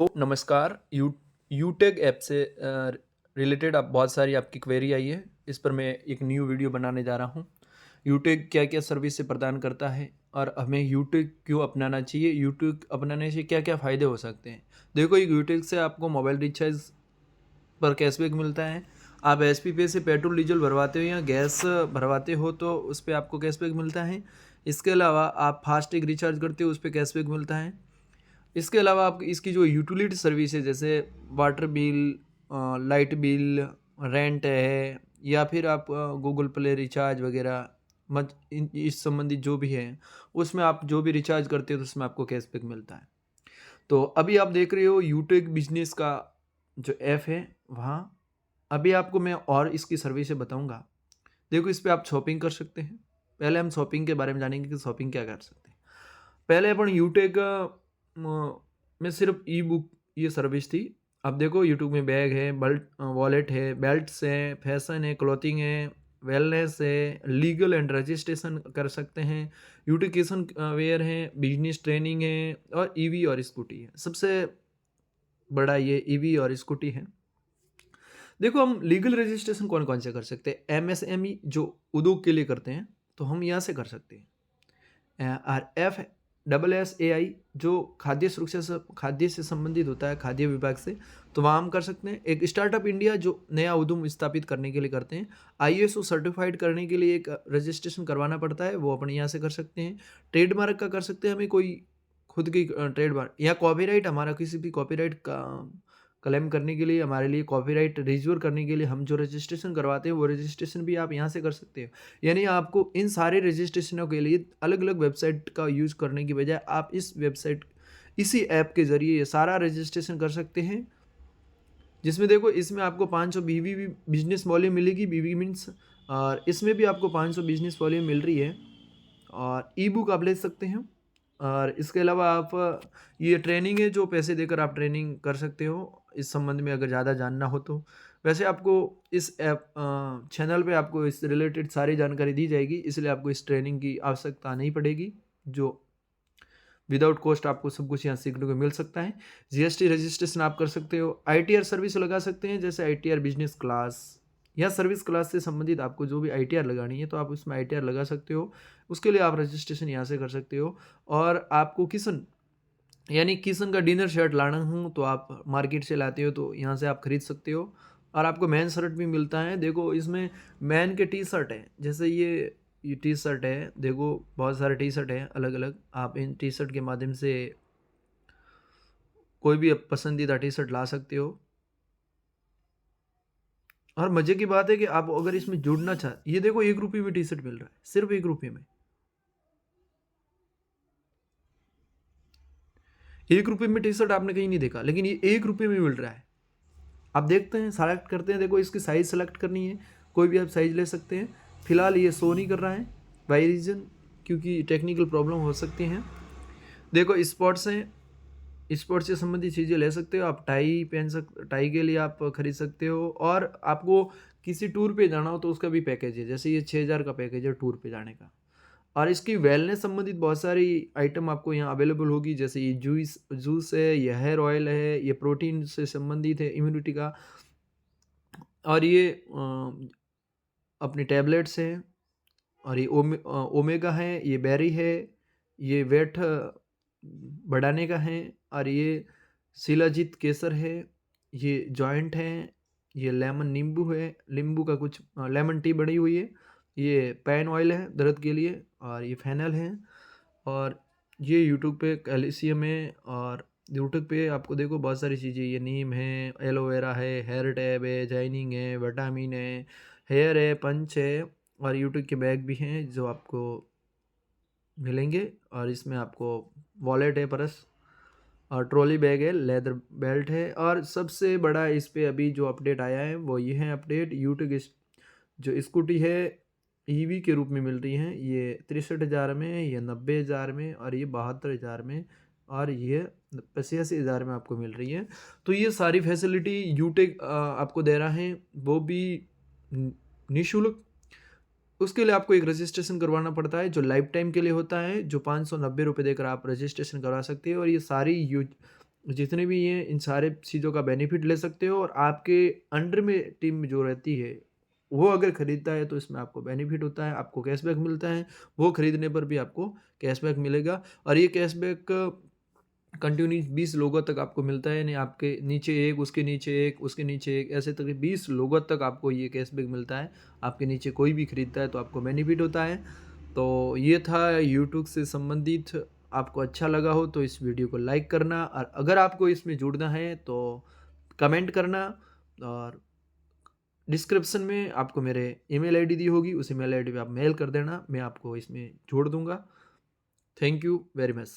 तो नमस्कार। यूटेक ऐप से रिलेटेड आप बहुत सारी आपकी क्वेरी आई है। इस पर मैं एक न्यू वीडियो बनाने जा रहा हूँ। यूटेक क्या-क्या सर्विसें प्रदान करता है और हमें यूटेक क्यों अपनाना चाहिए? यूटेक अपनाने से क्या-क्या फ़ायदे हो सकते हैं? देखो, यूटेक से आपको मोबाइल रिचार्ज पर कैशबैक मिलता है। आप एचपी पे से पेट्रोल डीजल भरवाते हो या गैस भरवाते हो तो उस पे आपको कैशबैक मिलता है। इसके अलावा आप फास्टैग रिचार्ज करते हो, उस पे कैशबैक मिलता है। इसके अलावा आप इसकी जो यूटिलिटी सर्विस है, जैसे water bill, light bill, rent है, या फिर आप गूगल प्ले रिचार्ज वगैरह, मत इन इस संबंधित जो भी है, उसमें आप जो भी रिचार्ज करते हो तो उसमें आपको कैशबैक मिलता है। तो अभी आप देख रहे हो यूटेक बिजनेस का जो ऐप है वहाँ। अभी आपको मैं और इसकी सर्विसें बताऊँगा। देखो, इस पे आप शॉपिंग कर सकते हैं। पहले हम शॉपिंग के बारे में जानेंगे कि शॉपिंग क्या कर सकते हैं। पहले अपन यूटेक में सिर्फ ई बुक ये सर्विस थी। अब देखो, यूट्यूब में बैग है, वॉलेट है, बेल्ट्स हैं, फैशन है, क्लॉथिंग है, वेलनेस है, लीगल एंड रजिस्ट्रेशन कर सकते हैं, एजुकेशन वेयर है, बिजनेस ट्रेनिंग है और ईवी और स्कूटी है। सबसे बड़ा ये ईवी और स्कूटी है। देखो, हम लीगल रजिस्ट्रेशन कौन-कौन से कर सकते हैं? एमएसएमई जो उद्योग के लिए करते हैं, तो हम यहाँ से कर सकते हैं। और एफ डबल एस ए आई जो खाद्य से संबंधित होता है, खाद्य विभाग से, तो वहाँ हम कर सकते हैं। एक स्टार्टअप इंडिया जो नया उद्यम स्थापित करने के लिए करते हैं। आईएसओ सर्टिफाइड करने के लिए एक रजिस्ट्रेशन करवाना पड़ता है, वो अपन यहाँ से कर सकते हैं। ट्रेडमार्क का कर सकते हैं, हमें कोई खुद की ट्रेडमार्क या कॉपीराइट, हमारा किसी भी कॉपीराइट का क्लेम करने के लिए, हमारे लिए कॉपीराइट रिजर्व करने के लिए हम जो रजिस्ट्रेशन करवाते हैं, वो रजिस्ट्रेशन भी आप यहाँ से कर सकते हो। यानी आपको इन सारे रजिस्ट्रेशनों के लिए अलग-अलग वेबसाइट का यूज़ करने की बजाय आप इसी ऐप के ज़रिए ये सारा रजिस्ट्रेशन कर सकते हैं। जिसमें देखो, इसमें आपको 500 बीवी भी बिज़नेस वॉल्यूम मिलेगी, बीवी मीन्स, और इसमें भी आपको 500 बिज़नेस वॉल्यूम मिल रही है और ई-बुक आप ले सकते हैं। और इसके अलावा आप ये ट्रेनिंग है जो पैसे देकर आप ट्रेनिंग कर सकते हो, इस संबंध में अगर ज़्यादा जानना हो तो। वैसे आपको इस ऐप चैनल पे आपको इस रिलेटेड सारी जानकारी दी जाएगी, इसलिए आपको इस ट्रेनिंग की आवश्यकता नहीं पड़ेगी, जो विदाउट कॉस्ट आपको सब कुछ यहाँ सीखने को मिल सकता है। जीएसटी रजिस्ट्रेशन आप कर सकते हो, आईटीआर सर्विस लगा सकते हैं, जैसे आईटीआर बिजनेस क्लास या सर्विस क्लास से संबंधित आपको जो भी आईटीआर लगानी है तो आप उसमें आईटीआर लगा सकते हो। उसके लिए आप रजिस्ट्रेशन यहाँ से कर सकते हो। और आपको किसन का डिनर शर्ट लाना हो तो आप मार्केट से लाते हो तो यहाँ से आप खरीद सकते हो। और आपको मैन शर्ट भी मिलता है। देखो, इसमें मैन के टी शर्ट हैं, जैसे ये टी शर्ट है। देखो, बहुत सारे टी शर्ट हैं अलग अलग। आप इन टी शर्ट के माध्यम से कोई भी पसंदीदा टी शर्ट ला सकते हो। और मजे की बात है कि आप अगर इसमें जुड़ना चाह, ये देखो, 1 रुपये में टी शर्ट मिल रहा है, सिर्फ 1 रुपये में। 1 रुपये में टी शर्ट आपने कहीं नहीं देखा, लेकिन ये 1 रुपये में मिल रहा है। आप देखते हैं, सेलेक्ट करते हैं। देखो, इसकी साइज़ सेलेक्ट करनी है, कोई भी आप साइज़ ले सकते हैं। फिलहाल ये शो नहीं कर रहा है, बाई रीज़न, क्योंकि टेक्निकल प्रॉब्लम हो सकती हैं। देखो, स्पोर्ट्स हैं, स्पोर्ट्स से संबंधित चीज़ें ले सकते हो आप। टाई के लिए आप खरीद सकते हो। और आपको किसी टूर पे जाना हो तो उसका भी पैकेज है, जैसे ये 6000 का पैकेज है टूर पे जाने का। और इसकी वेलनेस संबंधित बहुत सारी आइटम आपको यहाँ अवेलेबल होगी, जैसे ये जूस जूस है, ये हेयर ऑयल है, ये प्रोटीन से संबंधित है, इम्यूनिटी का। और ये अपनी टैबलेट्स हैं। और ये ओमेगा है, ये बेरी है, ये वेट बढ़ाने का है। और ये शिलाजीत केसर है, ये जॉइंट है, ये लेमन नींबू है, नींबू का कुछ लेमन टी बनी हुई है, ये पैन ऑयल है दर्द के लिए, और ये फेनल है। और ये यूट्यूब पे कैल्शियम है। और यूट्यूब पे आपको देखो बहुत सारी चीज़ें, ये नीम है, एलोवेरा है, हेयर टैब है, जाइनिंग है, विटामिन है, हेयर है, पंच है। और यूट्यूब के बैग भी हैं जो आपको मिलेंगे। और इसमें आपको वॉलेट है, पर्स और ट्रॉली बैग है, लेदर बेल्ट है। और सबसे बड़ा इस पे अभी जो अपडेट आया है वो ये है अपडेट, यूट्यूब जो स्कूटी है ईवी के रूप में मिल रही हैं। ये 63,000 में, ये 90,000 में, और ये 72,000 में, और ये 85,000 में आपको मिल रही है। तो ये सारी फैसिलिटी यूटेक आपको दे रहा है, वो भी निःशुल्क। उसके लिए आपको एक रजिस्ट्रेशन करवाना पड़ता है जो लाइफ टाइम के लिए होता है, जो 590 रुपये देकर आप रजिस्ट्रेशन करवा सकते हैं। और ये सारी जितने भी हैं इन सारे चीज़ों का बेनिफिट ले सकते हो और आपके अंडर में टीम में जो रहती है, वो अगर खरीदता है तो इसमें आपको बेनिफिट होता है, आपको कैशबैक मिलता है, वो खरीदने पर भी आपको कैशबैक मिलेगा और ये कैशबैक कंटिन्यू 20 लोगों तक आपको मिलता है, यानी आपके नीचे 1, उसके नीचे 1, उसके नीचे 1, ऐसे तक 20 लोगों तक आपको ये कैशबैक मिलता है। आपके नीचे कोई भी खरीदता है तो आपको बेनिफिट होता है। तो ये था यूट्यूब से संबंधित। आपको अच्छा लगा हो तो इस वीडियो को लाइक करना और अगर आपको इसमें जुड़ना है तो कमेंट करना और डिस्क्रिप्शन में आपको मेरे ईमेल आईडी दी होगी, उस ईमेल आईडी पे आप मेल कर देना, मैं आपको इसमें जोड़ दूँगा। Thank you very much.